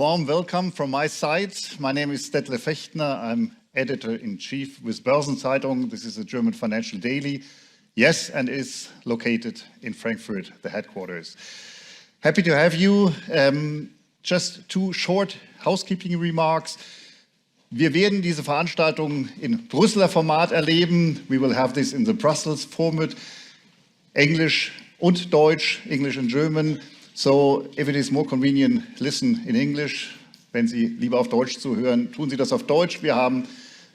warm welcome from my side. My name is Detlef Fechtner. I'm editor-in-chief with Börsen-Zeitung. This is a German financial daily. Yes, and is located in Frankfurt, the headquarters. Happy to have you. Just two short housekeeping remarks. Wir werden diese Veranstaltung in Brüsseler Format erleben. We will have this in the Brussels format, English und Deutsch, English and German. So, if it is more convenient, listen in English. Wenn Sie lieber auf Deutsch zuhören, tun Sie das auf Deutsch. Wir haben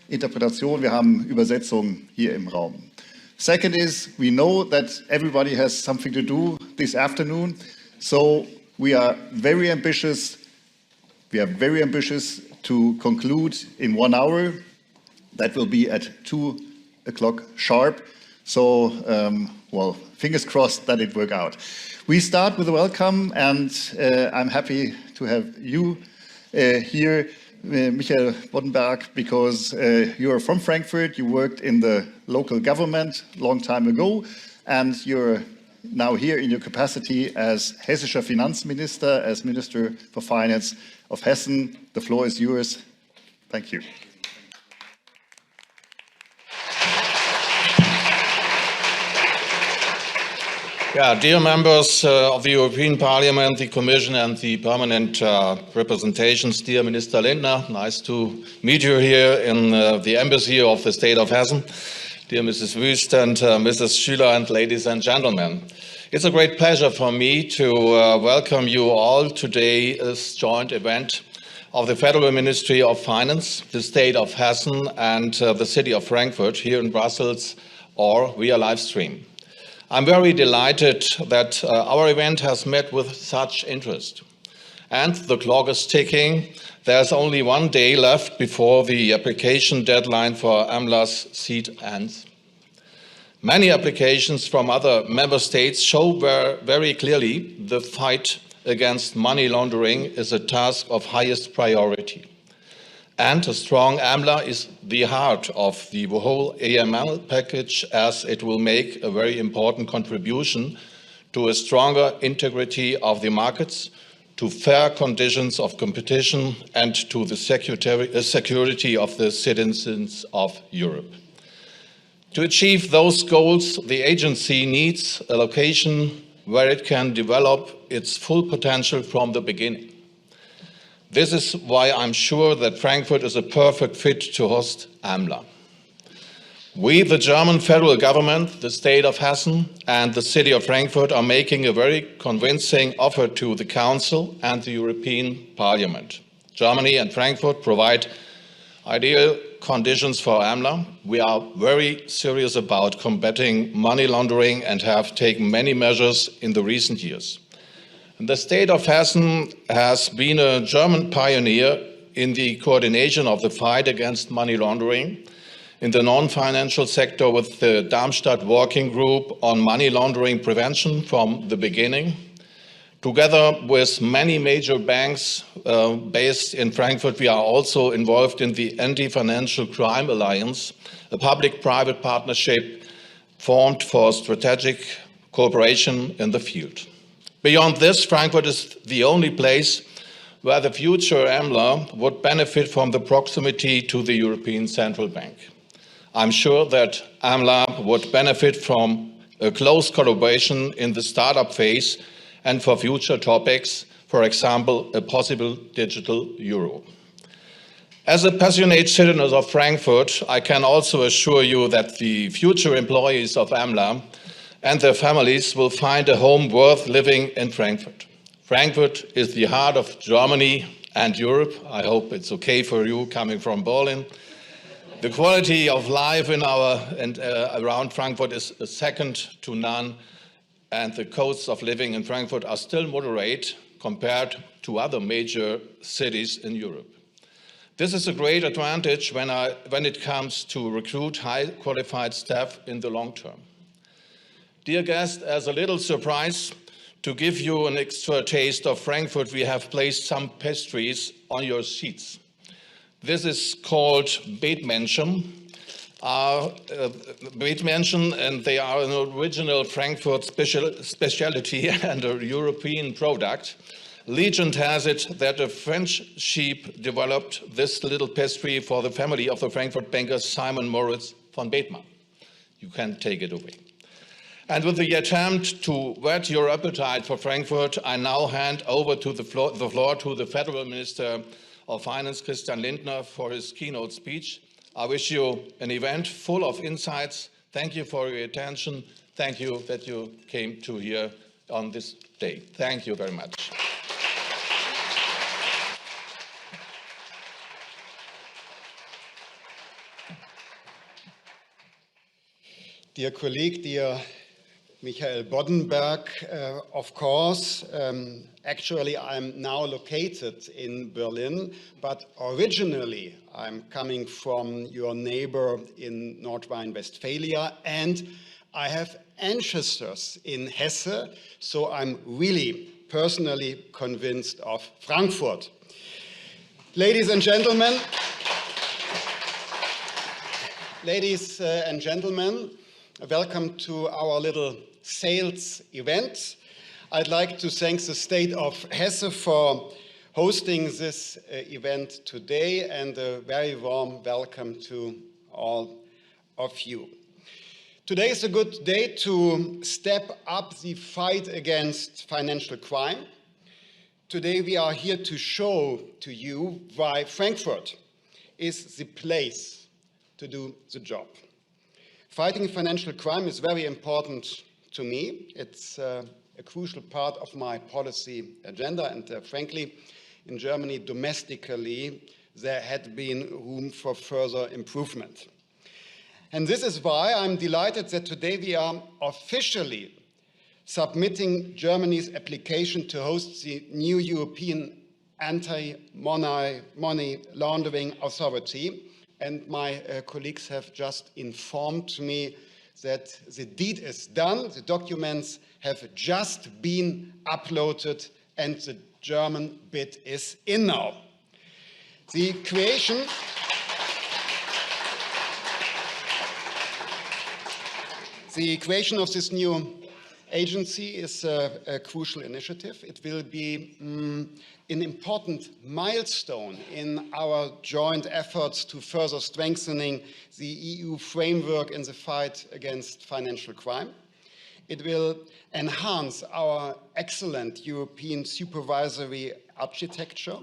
Interpretation, wir haben Übersetzung hier im Raum. Second is, we know that everybody has something to do this afternoon. So, we are very ambitious. To conclude in 1 hour. That will be at 2 o'clock sharp. So, well, fingers crossed that it work out. We start with a welcome, and I'm happy to have you here, Michael Boddenberg, because you are from Frankfurt. You worked in the local government a long time ago, and you're now here in your capacity as Hessischer Finanzminister, as Minister for Finance of Hessen. The floor is yours. Thank you. Yeah, dear members of the European Parliament, the Commission and the permanent representations, dear Minister Lindner, nice to meet you here in the embassy of the state of Hessen. Dear Mrs. Wüst and Mrs. Schueller, and ladies and gentlemen. It's a great pleasure for me to welcome you all today this joint event of the Federal Ministry of Finance, the state of Hessen and the city of Frankfurt here in Brussels or via live stream. I'm very delighted that our event has met with such interest. And the clock is ticking. There's only 1 day left before the application deadline for AMLA's seat ends. Many applications from other member states show very clearly the fight against money laundering is a task of highest priority. And a strong AMLA is the heart of the whole AML package, as it will make a very important contribution to a stronger integrity of the markets, to fair conditions of competition, and to the security of the citizens of Europe. To achieve those goals, the agency needs a location where it can develop its full potential from the beginning. This is why I'm sure that Frankfurt is a perfect fit to host AMLA. We, the German federal government, the state of Hessen and the city of Frankfurt are making a very convincing offer to the Council and the European Parliament. Germany and Frankfurt provide ideal conditions for AMLA. We are very serious about combating money laundering and have taken many measures in the recent years. The state of Hessen has been a German pioneer in the coordination of the fight against money laundering in the non-financial sector with the Darmstadt Working Group on Money Laundering Prevention from the beginning. Together with many major banks based in Frankfurt, we are also involved in the Anti-Financial Crime Alliance, a public-private partnership formed for strategic cooperation in the field. Beyond this, Frankfurt is the only place where the future AMLA would benefit from the proximity to the European Central Bank. I'm sure that AMLA would benefit from a close collaboration in the startup phase and for future topics, for example, a possible digital euro. As a passionate citizen of Frankfurt, I can also assure you that the future employees of AMLA and their families will find a home worth living in Frankfurt. Frankfurt is the heart of Germany and Europe. I hope it's okay for you coming from Berlin. The quality of life in around Frankfurt is second to none, and the costs of living in Frankfurt are still moderate compared to other major cities in Europe. This is a great advantage when it comes to recruit high qualified staff in the long term. Dear guests, as a little surprise, to give you an extra taste of Frankfurt, we have placed some pastries on your seats. This is called Beetmännchen. And they are an original Frankfurt specialty and a European product. Legend has it that a French sheep developed this little pastry for the family of the Frankfurt banker Simon Moritz von Bethmann. You can take it away. And with the attempt to whet your appetite for Frankfurt, I now hand over to the floor to the Federal Minister of Finance, Christian Lindner, for his keynote speech. I wish you an event full of insights. Thank you for your attention. Thank you that you came to here on this day. Thank you very much. Dear colleague, dear Michael Boddenberg, of course, actually I'm now located in Berlin, but originally I'm coming from your neighbor in North Rhine-Westphalia, and I have ancestors in Hesse, so I'm really personally convinced of Frankfurt. Ladies and gentlemen, welcome to our little sales event. I'd like to thank the state of Hesse for hosting this event today, and a very warm welcome to all of you. Today is a good day to step up the fight against financial crime. Today we are here to show to you why Frankfurt is the place to do the job. Fighting financial crime is very important to me. It's a crucial part of my policy agenda, and frankly, in Germany domestically, there had been room for further improvement. And this is why I'm delighted that today we are officially submitting Germany's application to host the new European Anti-Money Laundering Authority. And my colleagues have just informed me that the deed is done, the documents have just been uploaded, and the German bid is in now. The creation of this new agency is a crucial initiative. It will be an important milestone in our joint efforts to further strengthening the EU framework in the fight against financial crime. It will enhance our excellent European supervisory architecture.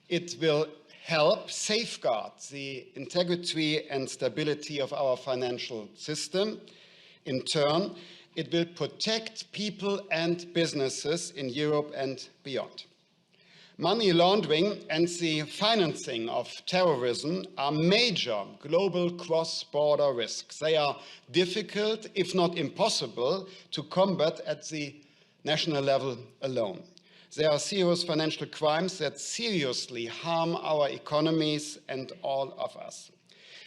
It will help safeguard the integrity and stability of our financial system. In turn, it will protect people and businesses in Europe and beyond. Money laundering and the financing of terrorism are major global cross-border risks. They are difficult, if not impossible, to combat at the national level alone. They are serious financial crimes that seriously harm our economies and all of us.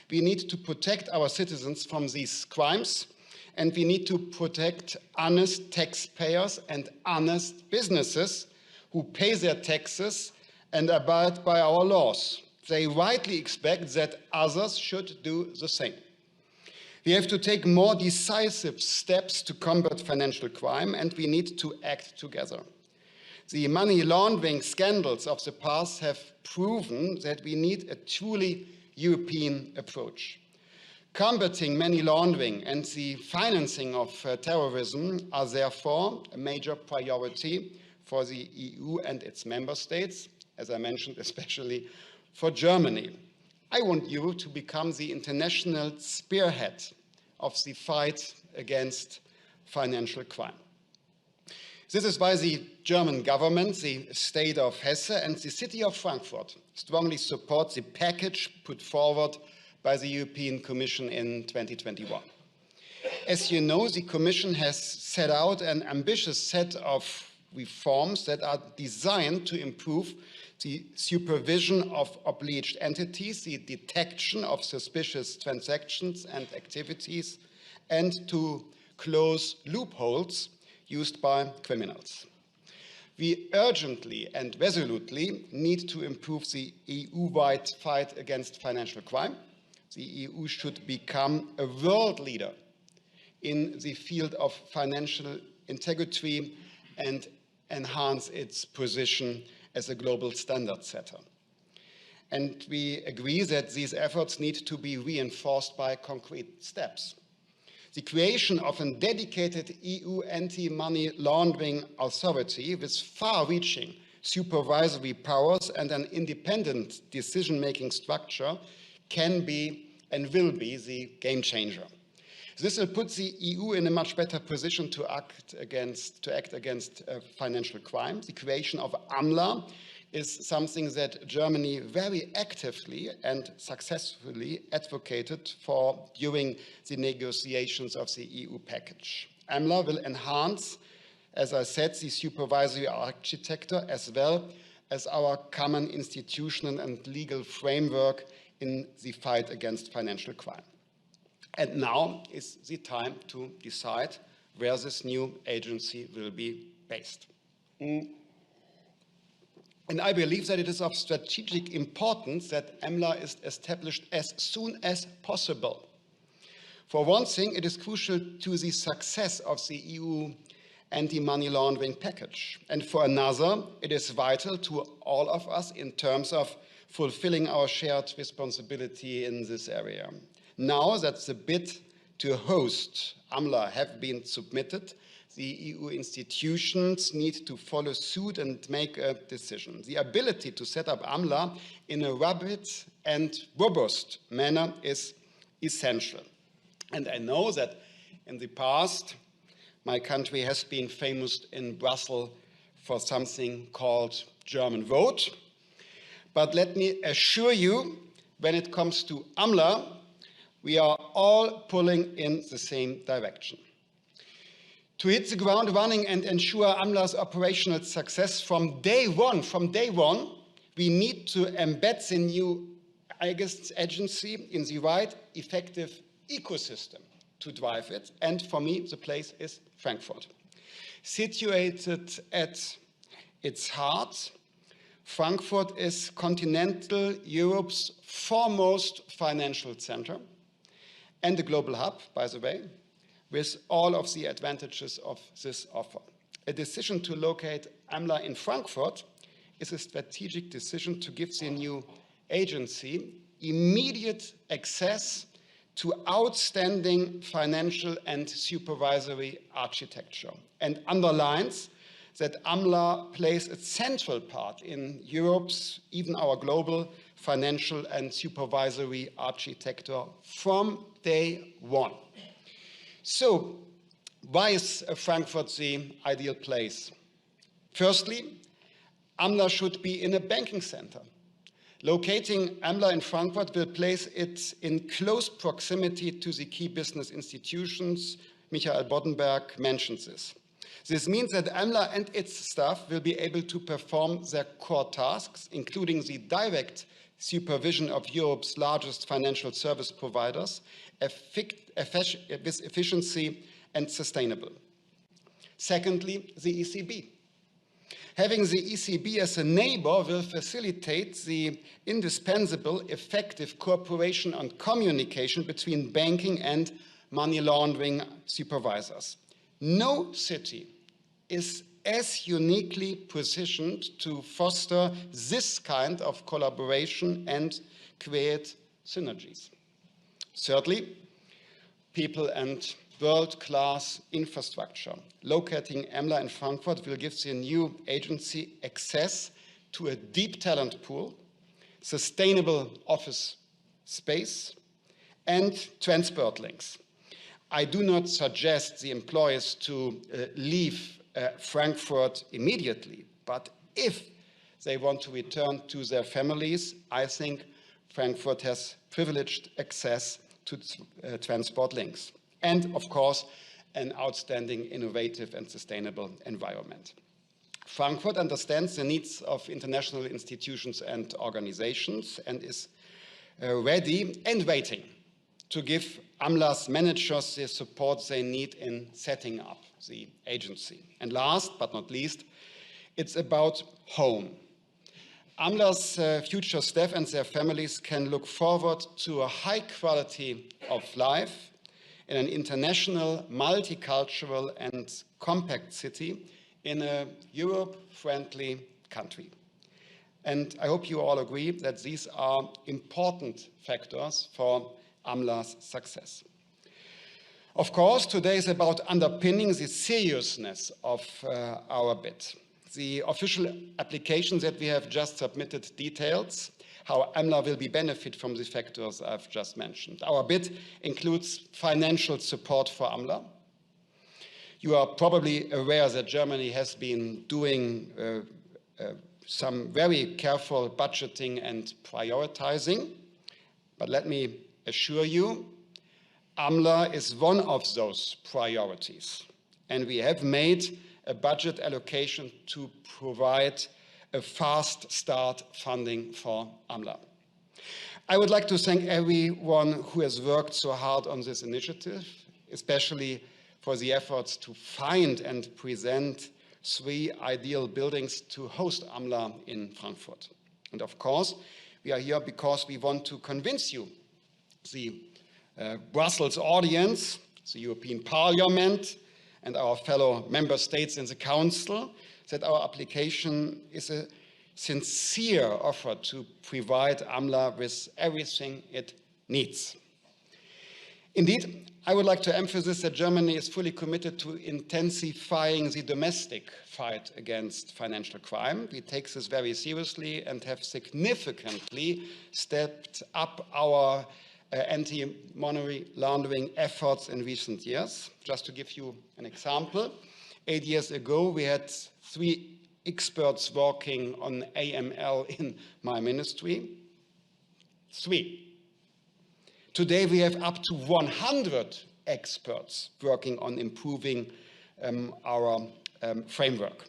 We need to protect our citizens from these crimes, and we need to protect honest taxpayers and honest businesses who pay their taxes and abide by our laws. They rightly expect that others should do the same. We have to take more decisive steps to combat financial crime, and we need to act together. The money laundering scandals of the past have proven that we need a truly European approach. Combating money laundering and the financing of terrorism are therefore a major priority for the EU and its member states, as I mentioned, especially for Germany. I want you to become the international spearhead of the fight against financial crime. This is why the German government, the state of Hesse, and the city of Frankfurt strongly support the package put forward by the European Commission in 2021. As you know, the Commission has set out an ambitious set of reforms that are designed to improve the supervision of obliged entities, the detection of suspicious transactions and activities, and to close loopholes used by criminals. We urgently and resolutely need to improve the EU-wide fight against financial crime. The EU should become a world leader in the field of financial integrity and enhance its position as a global standard setter. And we agree that these efforts need to be reinforced by concrete steps. The creation of a dedicated EU anti-money laundering authority with far-reaching supervisory powers and an independent decision-making structure can be and will be the game changer. This will put the EU in a much better position to act against financial crime. The creation of AMLA is something that Germany very actively and successfully advocated for during the negotiations of the EU package. AMLA will enhance, as I said, the supervisory architecture as well as our common institutional and legal framework in the fight against financial crime. And now is the time to decide where this new agency will be based. And I believe that it is of strategic importance that AMLA is established as soon as possible. For one thing, it is crucial to the success of the EU anti-money laundering package. And for another, it is vital to all of us in terms of fulfilling our shared responsibility in this area. Now that the bid to host AMLA have been submitted, the EU institutions need to follow suit and make a decision. The ability to set up AMLA in a rapid and robust manner is essential. And I know that in the past, my country has been famous in Brussels for something called German vote. But let me assure you, when it comes to AMLA, we are all pulling in the same direction. To hit the ground running and ensure AMLA's operational success from day one, we need to embed the new agency in the right, effective ecosystem to drive it. And for me, the place is Frankfurt. Situated at its heart, Frankfurt is continental Europe's foremost financial center and a global hub, by the way, with all of the advantages of this offer. A decision to locate AMLA in Frankfurt is a strategic decision to give the new agency immediate access to outstanding financial and supervisory architecture, and underlines that AMLA plays a central part in Europe's, even our global, financial and supervisory architecture from day one. So, why is Frankfurt the ideal place? Firstly, AMLA should be in a banking center. Locating AMLA in Frankfurt will place it in close proximity to the key business institutions. Michael Boddenberg mentioned this. This means that AMLA and its staff will be able to perform their core tasks, including the direct supervision of Europe's largest financial service providers, with efficiency and sustainable. Secondly, the ECB. Having the ECB as a neighbor will facilitate the indispensable effective cooperation and communication between banking and money laundering supervisors. No city is as uniquely positioned to foster this kind of collaboration and create synergies. Thirdly, people and world-class infrastructure. Locating AMLA in Frankfurt will give the new agency access to a deep talent pool, sustainable office space, and transport links. I do not suggest the employees to leave Frankfurt immediately, but if they want to return to their families, I think Frankfurt has privileged access to transport links. And, of course, an outstanding, innovative and sustainable environment. Frankfurt understands the needs of international institutions and organizations and is ready and waiting to give AMLA's managers the support they need in setting up the agency. And last but not least, it's about home. AMLA's future staff and their families can look forward to a high quality of life in an international, multicultural and compact city in a Europe-friendly country. And I hope you all agree that these are important factors for AMLA's success. Of course, today is about underpinning the seriousness of our bid. The official application that we have just submitted details how AMLA will benefit from the factors I've just mentioned. Our bid includes financial support for AMLA. You are probably aware that Germany has been doing some very careful budgeting and prioritizing. But let me assure you, AMLA is one of those priorities. And we have made a budget allocation to provide a fast start funding for AMLA. I would like to thank everyone who has worked so hard on this initiative, especially for the efforts to find and present 3 ideal buildings to host AMLA in Frankfurt. And of course, we are here because we want to convince you, the Brussels audience, the European Parliament, and our fellow member states in the Council, that our application is a sincere offer to provide AMLA with everything it needs. Indeed, I would like to emphasize that Germany is fully committed to intensifying the domestic fight against financial crime. We take this very seriously and have significantly stepped up our anti-money laundering efforts in recent years. Just to give you an example, 8 years ago we had 3 experts working on AML in my ministry. 3. Today we have up to 100 experts working on improving our framework.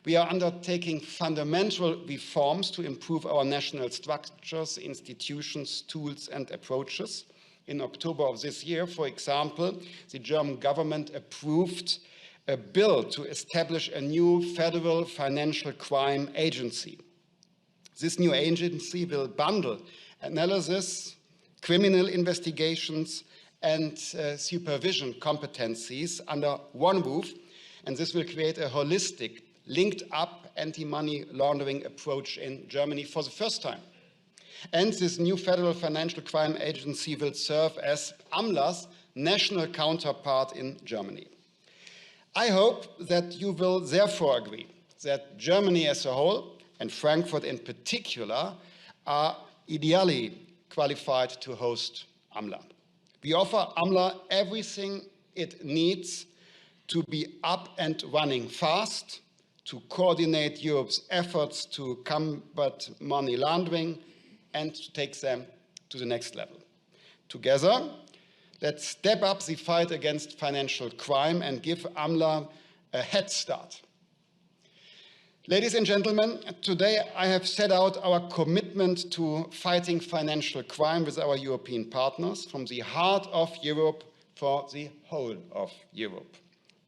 We are undertaking fundamental reforms to improve our national structures, institutions, tools, and approaches. In October of this year, for example, the German government approved a bill to establish a new federal financial crime agency. This new agency will bundle analysis, criminal investigations, and supervision competencies under one roof, and this will create a holistic, linked-up anti-money laundering approach in Germany for the first time. And this new federal financial crime agency will serve as AMLA's national counterpart in Germany. I hope that you will therefore agree that Germany as a whole, and Frankfurt in particular, are ideally qualified to host AMLA. We offer AMLA everything it needs to be up and running fast, to coordinate Europe's efforts to combat money laundering, and to take them to the next level. Together, let's step up the fight against financial crime and give AMLA a head start. Ladies and gentlemen, today I have set out our commitment to fighting financial crime with our European partners from the heart of Europe for the whole of Europe,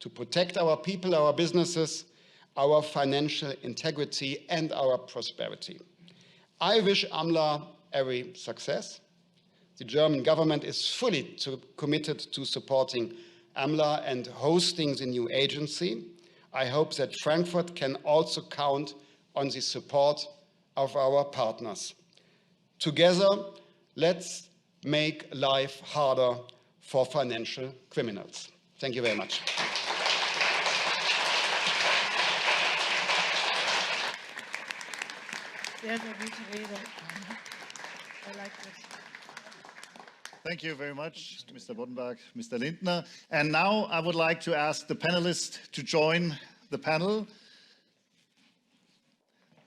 to protect our people, our businesses, our financial integrity, and our prosperity. I wish AMLA every success. The German government is fully committed to supporting AMLA and hosting the new agency. I hope that Frankfurt can also count on the support of our partners. Together, let's make life harder for financial criminals. Thank you very much. Sehr, sehr gute Rede. I like this. Thank you very much, Mr. Boddenberg, Mr. Lindner. And now I would like to ask the panelists to join the panel,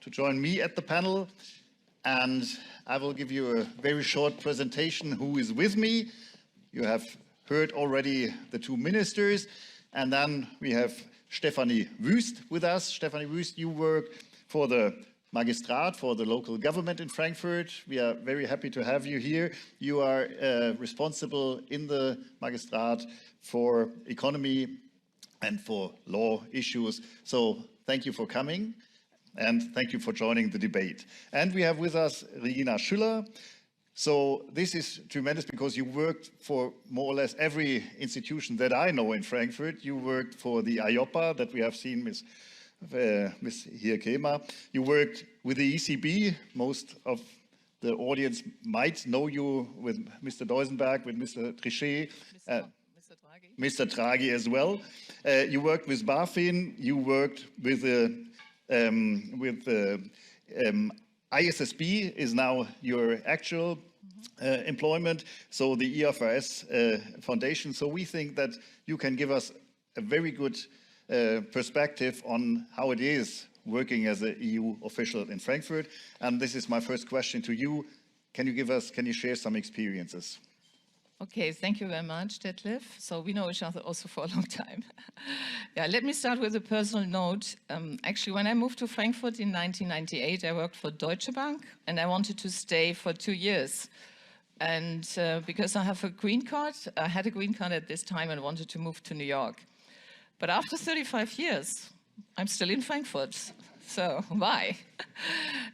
to join me at the panel. And I will give you a very short presentation who is with me. You have heard already the 2 ministers. And then we have Stefanie Wüst with us. Stefanie Wüst, you work for the Magistrat, for the local government in Frankfurt. We are very happy to have you here. You are responsible in the Magistrat for economy and for law issues. So thank you for coming and thank you for joining the debate. And we have with us Regina Schueller, So this is tremendous because you worked for more or less every institution that I know in Frankfurt. You worked for the IOPA that we have seen, Ms. Hirkema. You worked with the ECB. Most of the audience might know you with Mr. Duisenberg, with Mr. Trichet, Mr. Draghi as well. You worked with BaFin. You worked with ISSB is now your actual employment, so the IFRS Foundation. So we think that you can give us a very good perspective on how it is working as an EU official in Frankfurt. And this is my first question to you. Can you share some experiences? Okay, thank you very much, Detlef. So we know each other also for a long time. Yeah, let me start with a personal note. Actually, when I moved to Frankfurt in 1998, I worked for Deutsche Bank, and I wanted to stay for 2 years. And because I have a green card, I had a green card at this time and wanted to move to New York. But after 35 years, I'm still in Frankfurt. So why?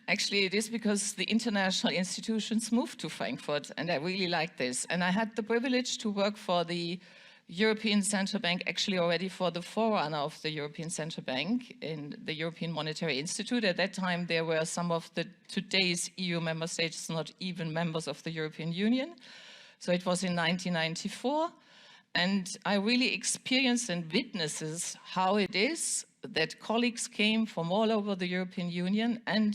Actually, it is because the international institutions moved to Frankfurt, and I really like this. And I had the privilege to work for the European Central Bank, actually already for the forerunner of the European Central Bank in the European Monetary Institute. At that time, there were some of the today's EU member states not even members of the European Union. So it was in 1994. And I really experienced and witnesses how it is that colleagues came from all over the European Union and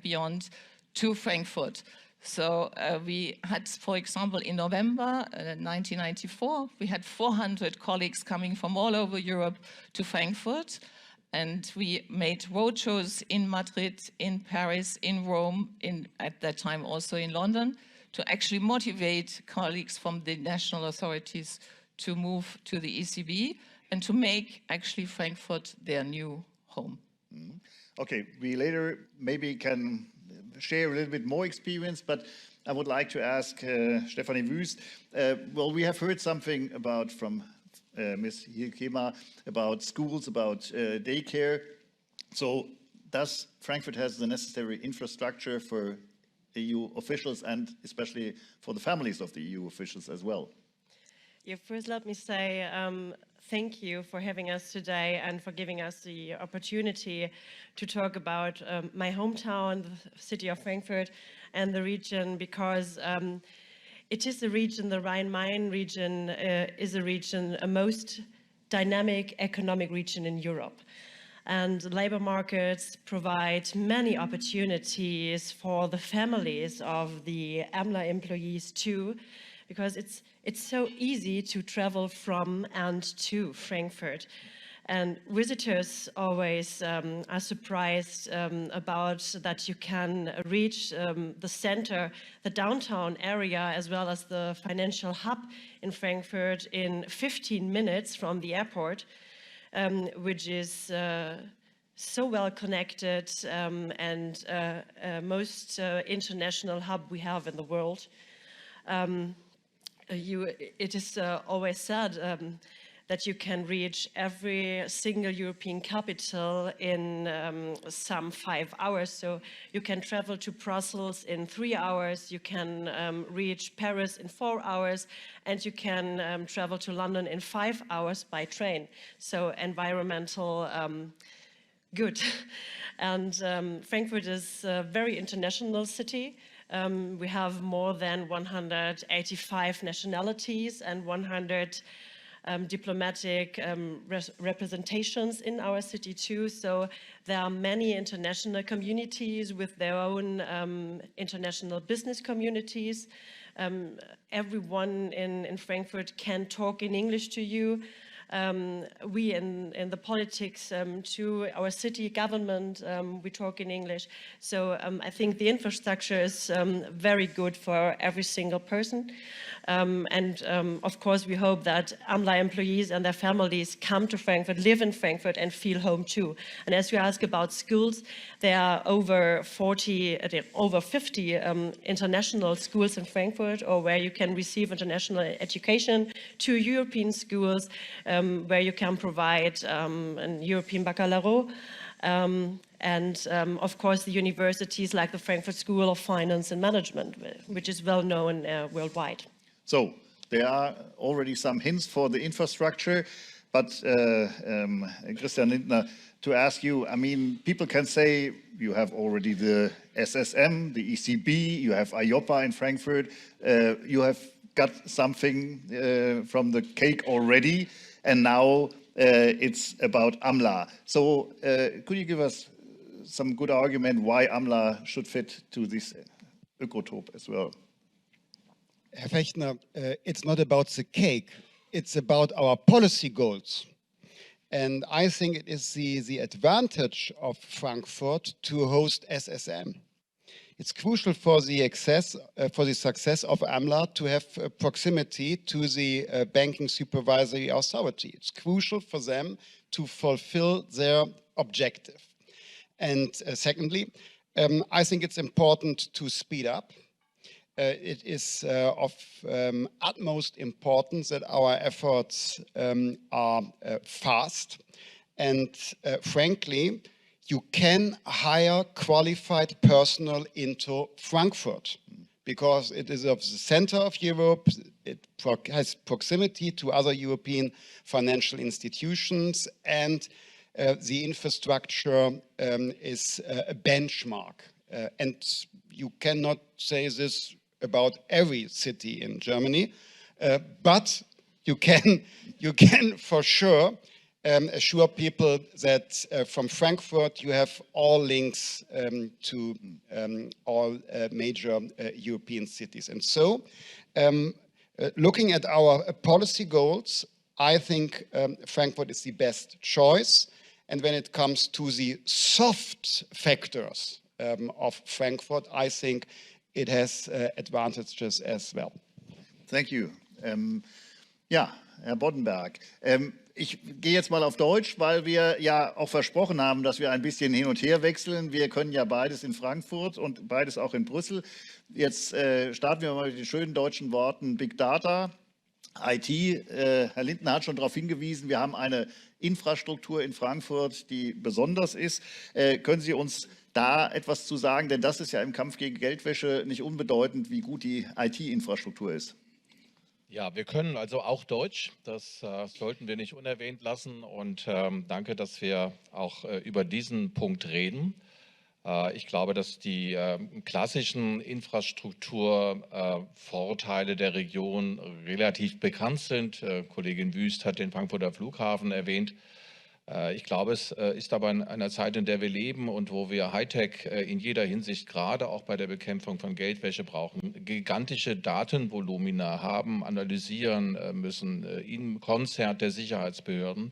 beyond to Frankfurt. So we had, for example, in November 1994, we had 400 colleagues coming from all over Europe to Frankfurt. And we made roadshows in Madrid, in Paris, in Rome, at that time also in London, to actually motivate colleagues from the national authorities to move to the ECB and to make actually Frankfurt their new home. Mm-hmm. Okay, we later maybe can share a little bit more experience, but I would like to ask Stefanie Wüst. Well, we have heard something from Ms. Hirkema about schools, about daycare. So does Frankfurt has the necessary infrastructure for EU officials and especially for the families of the EU officials as well? Yeah, first let me say thank you for having us today and for giving us the opportunity to talk about my hometown, the city of Frankfurt, and the region, because it is a region, the Rhine-Main region is a region, a most dynamic economic region in Europe. And labor markets provide many opportunities for the families of the AMLA employees too, because it's so easy to travel from and to Frankfurt. And visitors always are surprised about that you can reach the center, the downtown area, as well as the financial hub in Frankfurt in 15 minutes from the airport, which is so well connected and most international hub we have in the world. It is always said that you can reach every single European capital in some 5 hours. So you can travel to Brussels in 3 hours, you can reach Paris in 4 hours, and you can travel to London in 5 hours by train. So environmental good. And Frankfurt is a very international city. We have more than 185 nationalities and 100 diplomatic representations in our city too. So there are many international communities with their own international business communities. Everyone in Frankfurt can talk in English to you. We in the politics to our city government, we talk in English. So I think the infrastructure is very good for every single person. And of course, we hope that AMLA employees and their families come to Frankfurt, live in Frankfurt, and feel home too. And as you ask about schools, there are over 50 international schools in Frankfurt, or where you can receive international education, 2 European schools, where you can provide a European baccalaureate, and of course the universities like the Frankfurt School of Finance and Management, which is well known worldwide. So there are already some hints for the infrastructure, but Christian Lindner, to ask you, I mean, people can say you have already the SSM, the ECB, you have IOPA in Frankfurt, you have got something from the cake already, and now it's about AMLA. So could you give us some good argument why AMLA should fit to this Ökotop as well? Herr Fechtner, it's not about the cake, it's about our policy goals. And I think it is the advantage of Frankfurt to host SSM. It's crucial for the success of AMLA to have proximity to the banking supervisory authority. It's crucial for them to fulfill their objective. And secondly, I think it's important to speed up. It is of utmost importance that our efforts are fast, and frankly, you can hire qualified personnel into Frankfurt because it is of the center of Europe, it has proximity to other European financial institutions, and the infrastructure is a benchmark. And you cannot say this about every city in Germany, but you can for sure assure people that from Frankfurt you have all links to all major European cities. And so, looking at our policy goals, I think Frankfurt is the best choice. And when it comes to the soft factors of Frankfurt, I think it has advantages as well. Thank you. Ja, Herr Boddenberg, ich gehe jetzt mal auf Deutsch, weil wir ja auch versprochen haben, dass wir ein bisschen hin und her wechseln. Wir können ja beides in Frankfurt und beides auch in Brüssel. Jetzt starten wir mal mit den schönen deutschen Worten Big Data, IT. Herr Lindner hat schon darauf hingewiesen, wir haben eine Infrastruktur in Frankfurt, die besonders ist. Können Sie uns da etwas zu sagen? Denn das ist ja im Kampf gegen Geldwäsche nicht unbedeutend, wie gut die IT-Infrastruktur ist. Ja, wir können also auch Deutsch, das sollten wir nicht unerwähnt lassen, und danke, dass wir auch über diesen Punkt reden. Ich glaube, dass die klassischen Infrastrukturvorteile der Region relativ bekannt sind. Kollegin Wüst hat den Frankfurter Flughafen erwähnt. Ich glaube, es ist aber in einer Zeit, in der wir leben und wo wir Hightech in jeder Hinsicht, gerade auch bei der Bekämpfung von Geldwäsche brauchen, gigantische Datenvolumina haben, analysieren müssen, im Konzert der Sicherheitsbehörden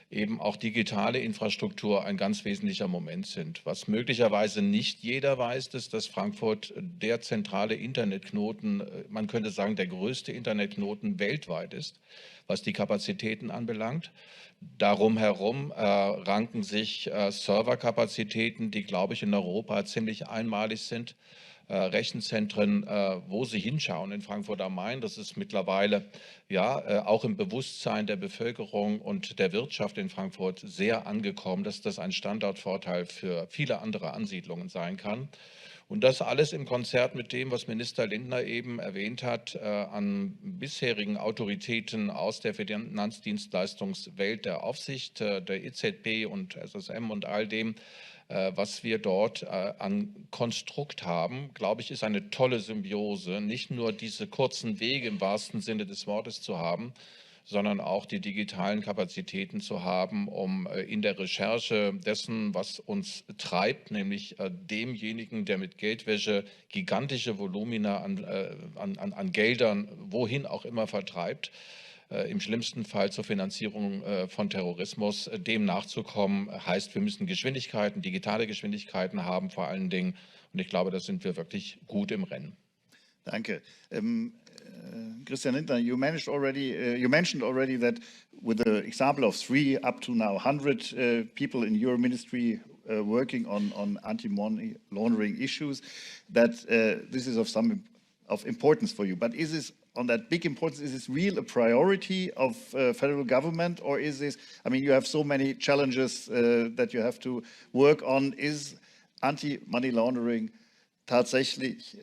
eben auch digitale Infrastruktur ein ganz wesentlicher Moment sind. Was möglicherweise nicht jeder weiß, ist, dass Frankfurt der zentrale Internetknoten, man könnte sagen, der größte Internetknoten weltweit ist, was die Kapazitäten anbelangt. Darum herum ranken sich Serverkapazitäten, die, glaube ich, in Europa ziemlich einmalig sind. Rechenzentren, wo sie hinschauen in Frankfurt am Main. Das ist mittlerweile ja auch im Bewusstsein der Bevölkerung und der Wirtschaft in Frankfurt sehr angekommen, dass das ein Standortvorteil für viele andere Ansiedlungen sein kann. Und das alles im Konzert mit dem, was Minister Lindner eben erwähnt hat, an bisherigen Autoritäten aus der Finanzdienstleistungswelt der Aufsicht, der EZB und SSM und all dem, was wir dort an Konstrukt haben, glaube ich, ist eine tolle Symbiose, nicht nur diese kurzen Wege im wahrsten Sinne des Wortes zu haben, sondern auch die digitalen Kapazitäten zu haben, um in der Recherche dessen, was uns treibt, nämlich demjenigen, der mit Geldwäsche gigantische Volumina an Geldern, wohin auch immer vertreibt, im schlimmsten Fall zur Finanzierung von Terrorismus, dem nachzukommen, heißt, wir müssen Geschwindigkeiten, digitale Geschwindigkeiten haben vor allen Dingen. Und ich glaube, da sind wir wirklich gut im Rennen. Danke. Christian Lindner, you mentioned already that with the example of 3 up to now 100 people in your ministry working on anti-money laundering issues, that this is of importance for you. But is this on that big importance? Is this real a priority of federal government, or is this, I mean, you have so many challenges that you have to work on. Is anti-money laundering tatsächlich,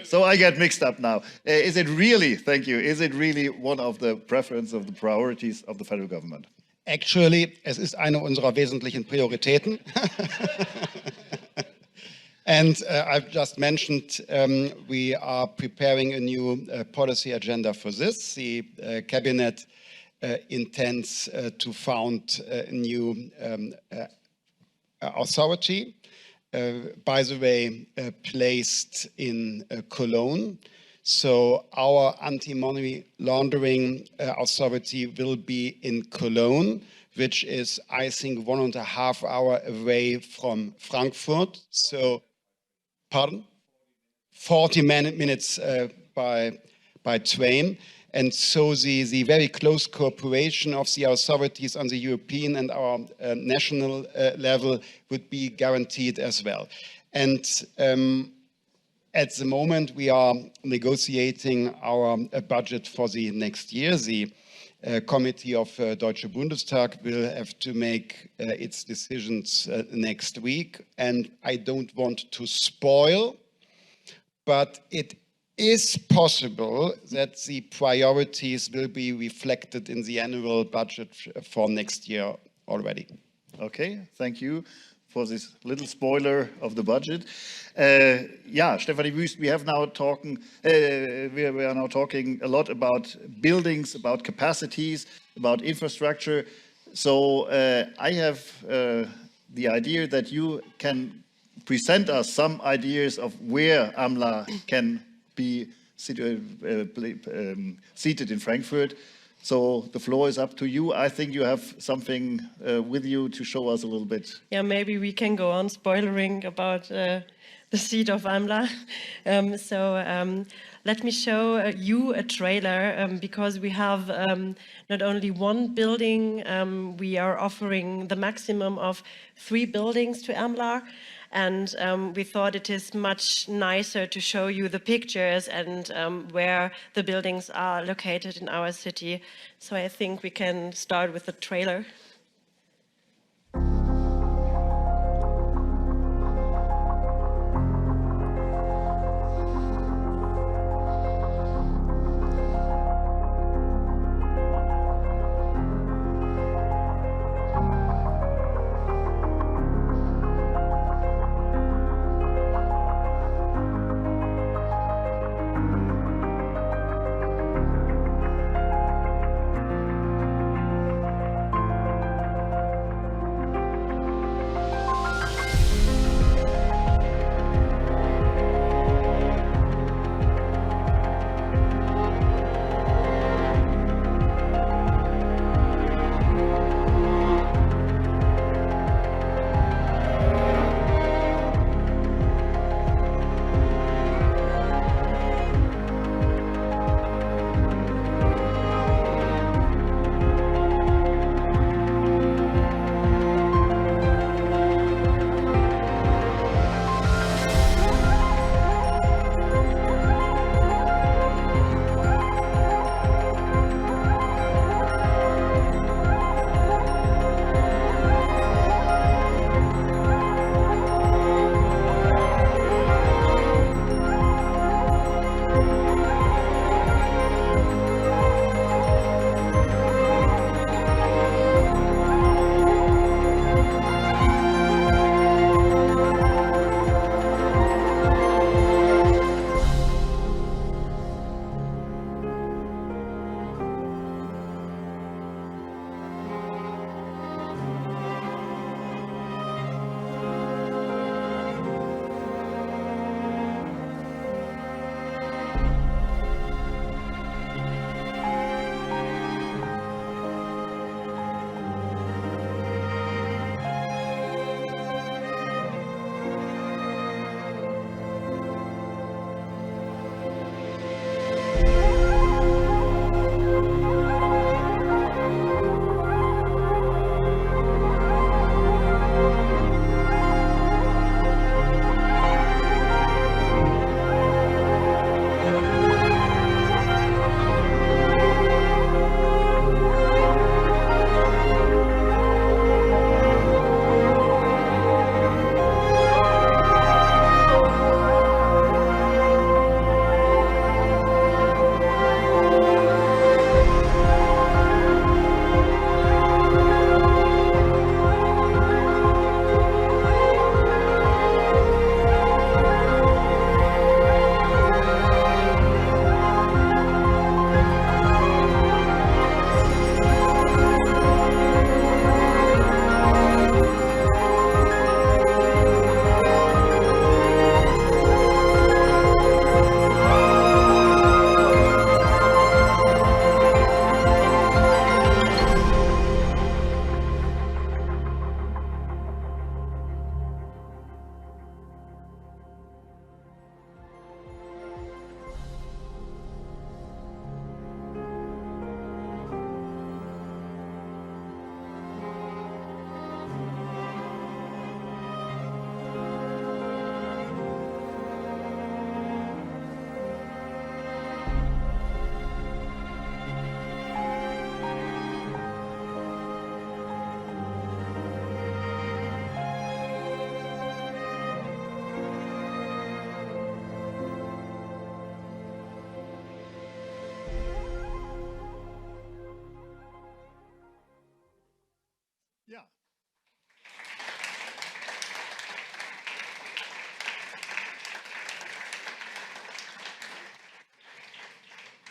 so I get mixed up now. Is it really, thank you, is it really one of the preference of the priorities of the federal government? Actually, es ist eine unserer wesentlichen Prioritäten. And I've just mentioned we are preparing a new policy agenda for this. The cabinet intends to found a new authority, by the way, placed in Cologne. So our anti-money laundering authority will be in Cologne, which is, I think, 1.5 hours away from Frankfurt. So, pardon? 40 minutes by train. And so the very close cooperation of the authorities on the European and our national level would be guaranteed as well. And at the moment, we are negotiating our budget for the next year. The committee of Deutsche Bundestag will have to make its decisions next week. And I don't want to spoil, but it is possible that the priorities will be reflected in the annual budget for next year already. Okay, thank you for this little spoiler of the budget. Yeah, Stefanie Wüst, we have now we are now talking a lot about buildings, about capacities, about infrastructure. So I have the idea that you can present us some ideas of where AMLA can be seated in Frankfurt. So the floor is up to you. I think you have something with you to show us a little bit. Yeah, maybe we can go on spoiling about the seat of AMLA. Let me show you a trailer because we have not only one building, we are offering the maximum of 3 buildings to AMLA. And we thought it is much nicer to show you the pictures and where the buildings are located in our city. So I think we can start with the trailer.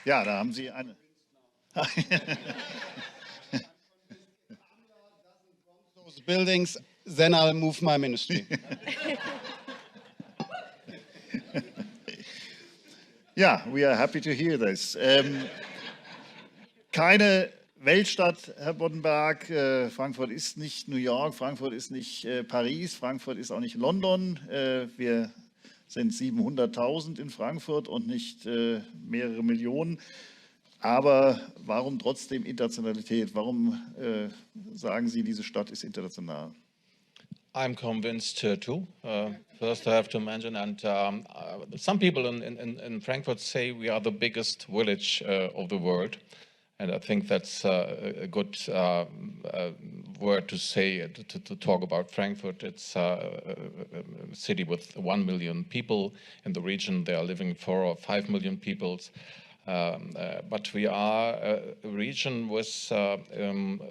Ja, da haben Sie eine. Those buildings, then I'll move my ministry. Ja, we are happy to hear this. Keine Weltstadt, Herr Boddenberg. Frankfurt ist nicht New York, Frankfurt ist nicht Paris, Frankfurt ist auch nicht London. Wir sind 700.000 in Frankfurt und nicht mehrere Millionen. Aber warum trotzdem Internationalität? Warum sagen Sie, diese Stadt ist international? I'm convinced too. First, I have to mention, and some people in Frankfurt say we are the biggest village of the world, and I think that's a good word to say to talk about Frankfurt. It's a city with 1 million people in the region. They are living 4 or 5 million people. But we are a region with a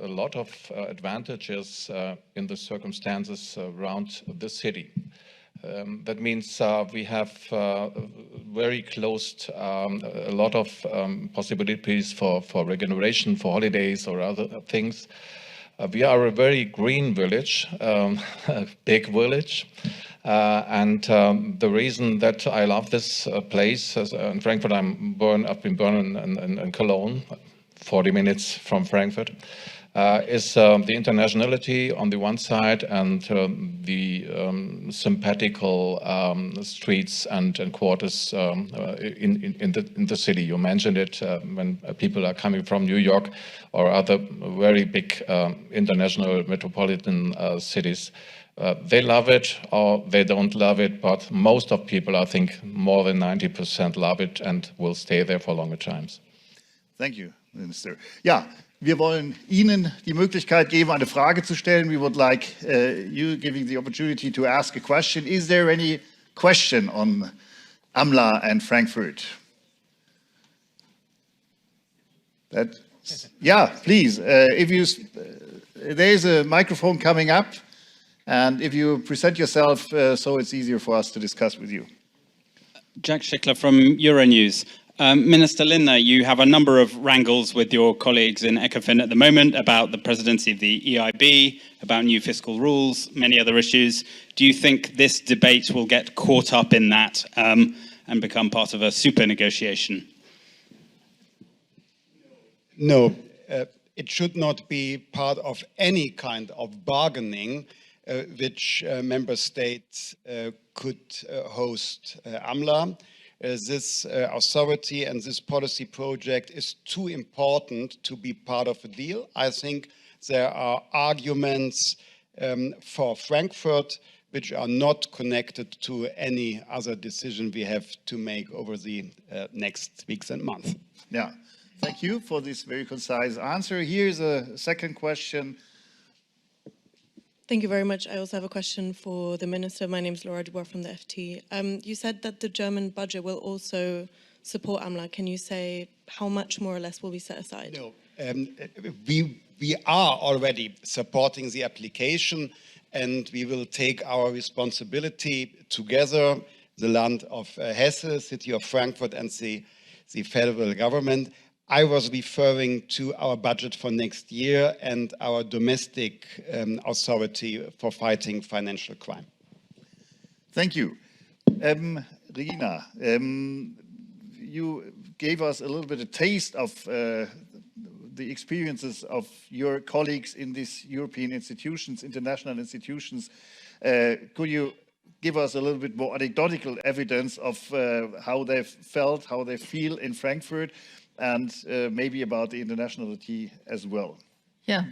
lot of advantages in the circumstances around the city. That means we have very close, a lot of possibilities for regeneration, for holidays or other things. We are a very green village, a big village. And the reason that I love this place, in Frankfurt, I've been born in Cologne, 40 minutes from Frankfurt, is the internationality on the one side and the sympathical streets and quarters in the city. You mentioned it when people are coming from New York or other very big international metropolitan cities. They love it or they don't love it, but most of people, I think more than 90% love it and will stay there for longer times. Thank you, Minister. Ja, wir wollen Ihnen die Möglichkeit geben, eine Frage zu stellen. We would like you giving the opportunity to ask a question. Is there any question on AMLA and Frankfurt? Yeah, please. There's a microphone coming up. And if you present yourself, so it's easier for us to discuss with you. Jack Schickler from Euronews. Minister Lindner, you have a number of wrangles with your colleagues in ECOFIN at the moment about the presidency of the EIB, about new fiscal rules, many other issues. Do you think this debate will get caught up in that and become part of a super negotiation? No, it should not be part of any kind of bargaining which member states could host AMLA. This authority and this policy project is too important to be part of a deal. I think there are arguments for Frankfurt which are not connected to any other decision we have to make over the next weeks and months. Yeah, thank you for this very concise answer. Here's a second question. Thank you very much. I also have a question for the Minister. My name is Laura Dubois from the FT. You said that the German budget will also support AMLA. Can you say how much more or less will be set aside? No, we are already supporting the application and we will take our responsibility together, the land of Hesse, city of Frankfurt and the federal government. I was referring to our budget for next year and our domestic authority for fighting financial crime. Thank you. Regina, you gave us a little bit of taste of the experiences of your colleagues in these European institutions, international institutions. Could you give us a little bit more anecdotal evidence of how they've felt, how they feel in Frankfurt? And maybe about the internationality as well. Yeah,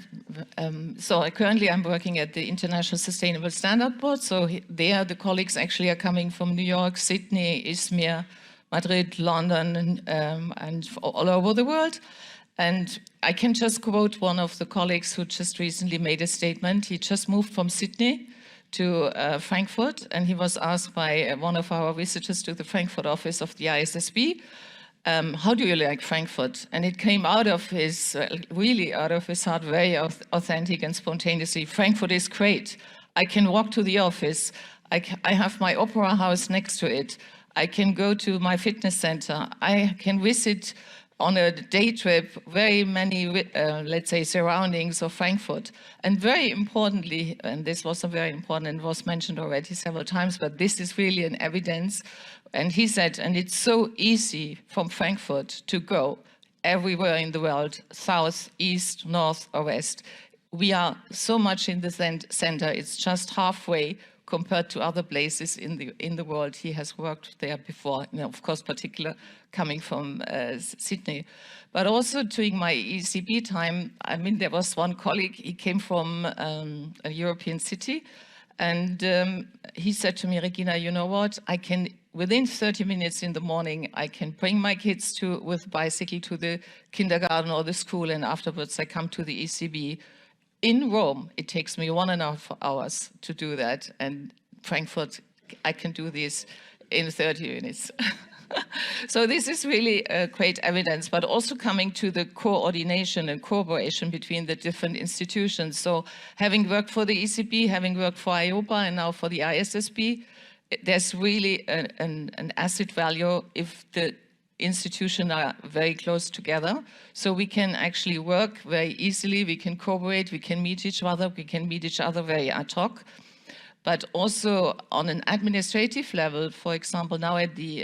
so currently I'm working at the International Sustainable Standard Board. So there the colleagues actually are coming from New York, Sydney, Izmir, Madrid, London, and all over the world. And I can just quote one of the colleagues who just recently made a statement. He just moved from Sydney to Frankfurt, and he was asked by one of our visitors to the Frankfurt office of the ISSB, how do you like Frankfurt? And it came out of his, really out of his heart, very authentic and spontaneously. Frankfurt is great. I can walk to the office. I have my opera house next to it. I can go to my fitness center. I can visit on a day trip, very many, let's say, surroundings of Frankfurt. And very importantly, and this was very important and was mentioned already several times, but this is really an evidence. And he said, and it's so easy from Frankfurt to go everywhere in the world, south, east, north, or west. We are so much in the center, it's just halfway compared to other places in the world. He has worked there before, of course, particular coming from Sydney. But also during my ECB time, I mean, there was one colleague, he came from a European city, and he said to me, Regina, you know what, I can, within 30 minutes in the morning, I can bring my kids with bicycle to the kindergarten or the school, and afterwards I come to the ECB. In Rome, it takes me 1.5 hours to do that, and Frankfurt, I can do this in 30 minutes. So this is really great evidence, but also coming to the coordination and cooperation between the different institutions. So having worked for the ECB, having worked for IOPA, and now for the ISSB, there's really an asset value if the institutions are very close together. So we can actually work very easily, we can cooperate, we can meet each other very ad hoc. But also on an administrative level, for example, now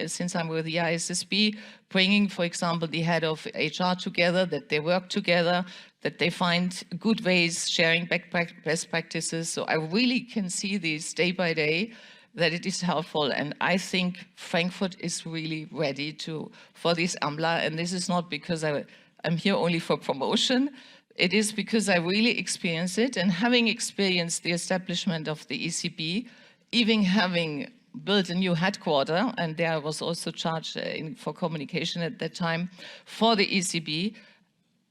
since I'm with the ISSB, bringing, for example, the head of HR together, that they work together, that they find good ways, sharing best practices. So I really can see this day by day, that it is helpful, and I think Frankfurt is really ready for this AMLA, and this is not because I'm here only for promotion, it is because I really experience it, and having experienced the establishment of the ECB, even having built a new headquarter, and there I was also charged for communication at that time for the ECB,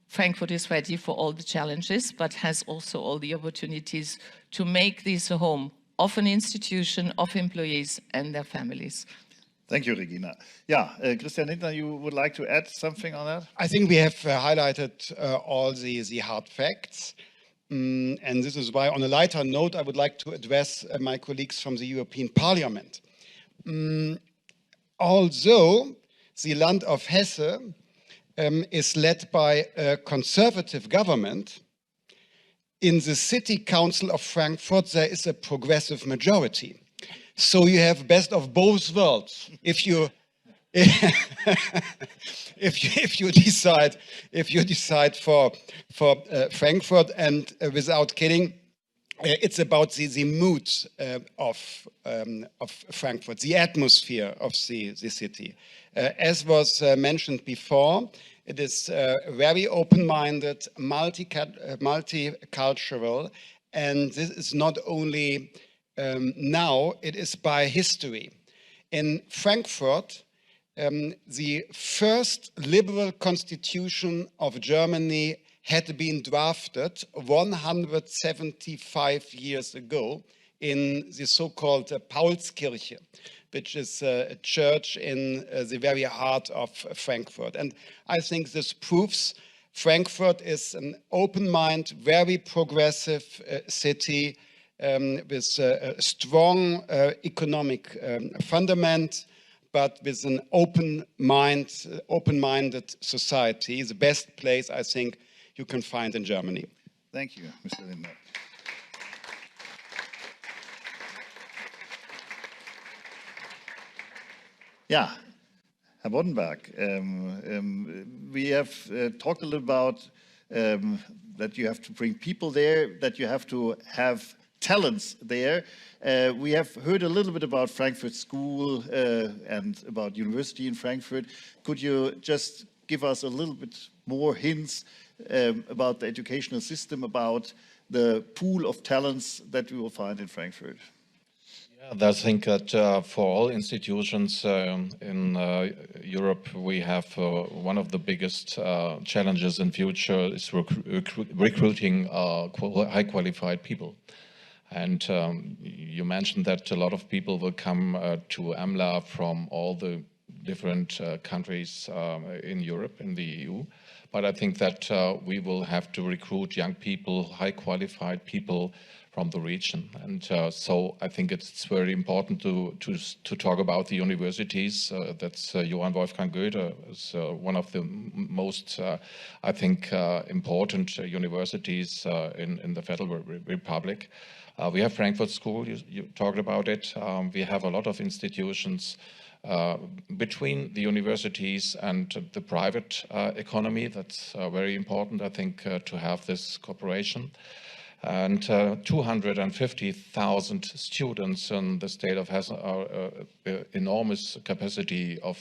Frankfurt is ready for all the challenges, but has also all the opportunities to make this a home of an institution, of employees and their families. Thank you, Regina. Yeah, Christian Lindner, you would like to add something on that? I think we have highlighted all the hard facts. And this is why, on a lighter note, I would like to address my colleagues from the European Parliament. Although the Land of Hesse is led by a conservative government, in the City Council of Frankfurt, there is a progressive majority. So you have best of both worlds. If you decide for Frankfurt, and without kidding, it's about the mood of Frankfurt, the atmosphere of the city. As was mentioned before, it is very open-minded, multicultural, and this is not only now, it is by history. In Frankfurt, the first liberal constitution of Germany had been drafted 175 years ago in the so-called Paulskirche, which is a church in the very heart of Frankfurt. And I think this proves Frankfurt is an open-minded, very progressive city with a strong economic fundament, but with an open-minded society, the best place, I think, you can find in Germany. Thank you, Mr. Lindner. Yeah, Herr Boddenberg, we have talked a little about that you have to bring people there, that you have to have talents there. We have heard a little bit about Frankfurt School and about University in Frankfurt. Could you just give us a little bit more hints about the educational system, about the pool of talents that we will find in Frankfurt? I think that for all institutions in Europe, we have one of the biggest challenges in future is recruiting high qualified people. And you mentioned that a lot of people will come to AMLA from all the different countries in Europe, in the EU. But I think that we will have to recruit young people, high qualified people from the region. And so I think it's very important to talk about the universities. That's Johann Wolfgang Goethe is one of the most, I think, important universities in the Federal Republic. We have Frankfurt School, you talked about it. We have a lot of institutions between the universities and the private economy. That's very important, I think, to have this cooperation. And 250,000 students in the state of Hesse are enormous capacity of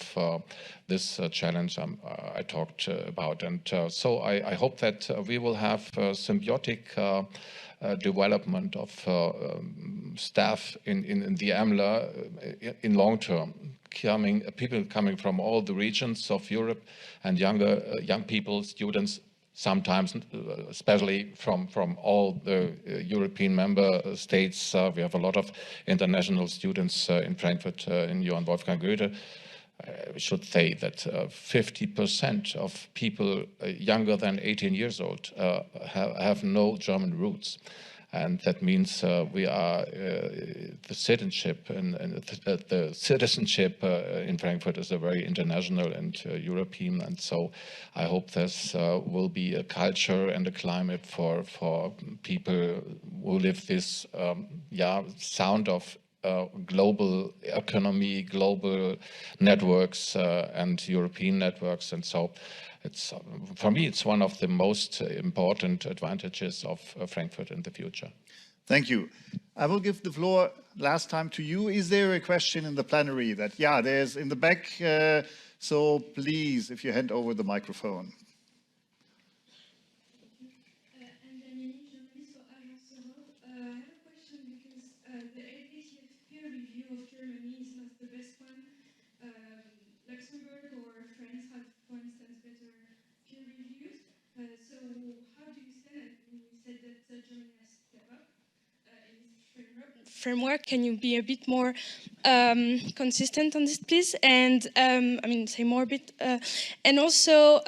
this challenge I talked about. And so I hope that we will have symbiotic development of staff in the AMLA in long term, people coming from all the regions of Europe and young people, students, sometimes especially from all the European member states. We have a lot of international students in Frankfurt, in Johann Wolfgang Goethe. I should say that 50% of people younger than 18 years old have no German roots. And that means we are the citizenship in Frankfurt is a very international and European, and so I hope this will be a culture and a climate for people who live this sound of global economy, global networks, and European networks, and so. It's, for me, it's one of the most important advantages of Frankfurt in the future. Thank you. I will give the floor last time to you. Is there a question in the plenary that, there's in the back, so please, if you hand over the microphone. Framework. Can you be a bit more consistent on this, please? And say more a bit. And also,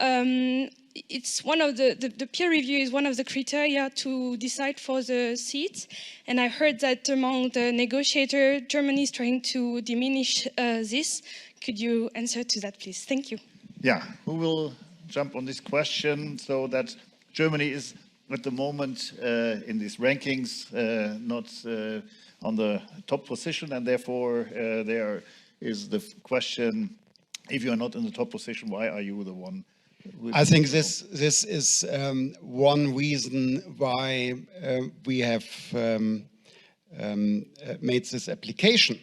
it's one of the peer review is one of the criteria to decide for the seats. And I heard that among the negotiators, Germany is trying to diminish this. Could you answer to that, please? Thank you. Yeah, who will jump on this question so that Germany is at the moment in these rankings not on the top position, and therefore there is the question, if you're not in the top position, why are you the one? I think this is one reason why we have made this application,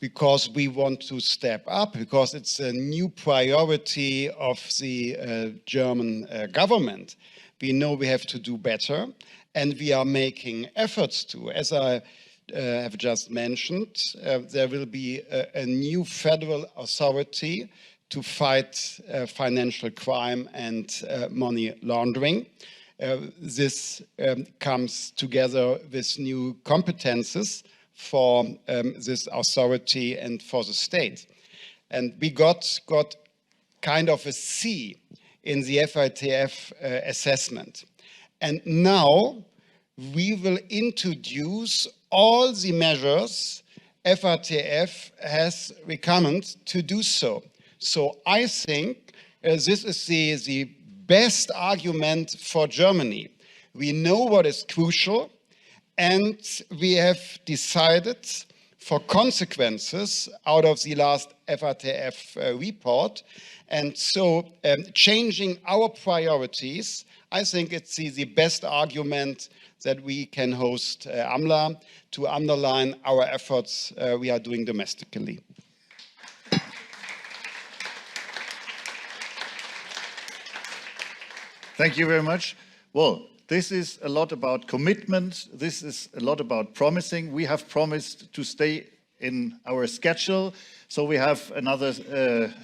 because we want to step up, because it's a new priority of the German government. We know we have to do better, and we are making efforts to. As I have just mentioned, there will be a new federal authority to fight financial crime and money laundering. This comes together with new competences for this authority and for the state. And we got kind of a C in the FATF assessment. And now we will introduce all the measures FATF has recommended to do so. So I think this is the best argument for Germany. We know what is crucial, and we have decided for consequences out of the last FATF report. And so changing our priorities, I think it's the best argument that we can host AMLA to underline our efforts we are doing domestically. Thank you very much. Well, this is a lot about commitment. This is a lot about promising. We have promised to stay in our schedule. So we have another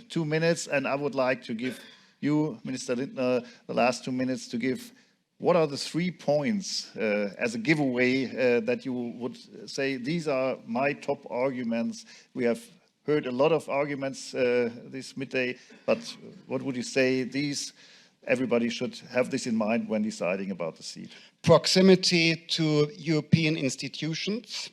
2 minutes, and I would like to give you, Minister Lindner, the last 2 minutes to give what are the 3 points as a giveaway that you would say, these are my top arguments. We have heard a lot of arguments this midday, but what would you say everybody should have this in mind when deciding about the seat? Proximity to European institutions,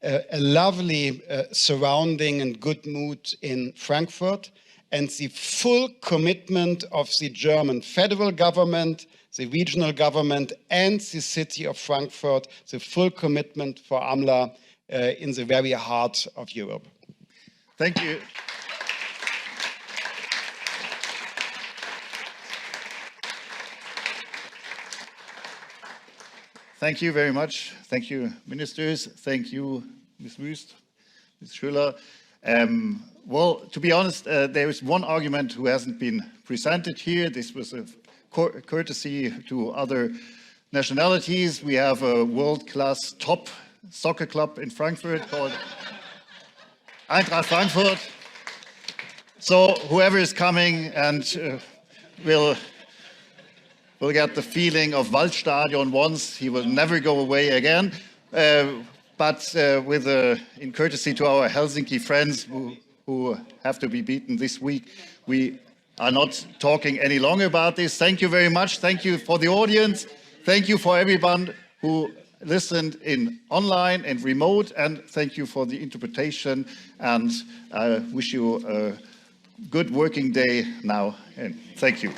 a lovely surrounding and good mood in Frankfurt, and the full commitment of the German federal government, the regional government, and the city of Frankfurt, the full commitment for AMLA in the very heart of Europe. Thank you. Thank you very much. Thank you, ministers. Thank you, Ms. Wüst, Ms. Schueller. Well, to be honest, there is one argument who hasn't been presented here. This was a courtesy to other nationalities. We have a world-class top soccer club in Frankfurt called Eintracht Frankfurt. So whoever is coming and will get the feeling of Waldstadion once, he will never go away again. But in courtesy to our Helsinki friends who have to be beaten this week, we are not talking any longer about this. Thank you very much. Thank you for the audience. Thank you for everyone who listened in online and remote, and thank you for the interpretation, and I wish you a good working day now, and thank you.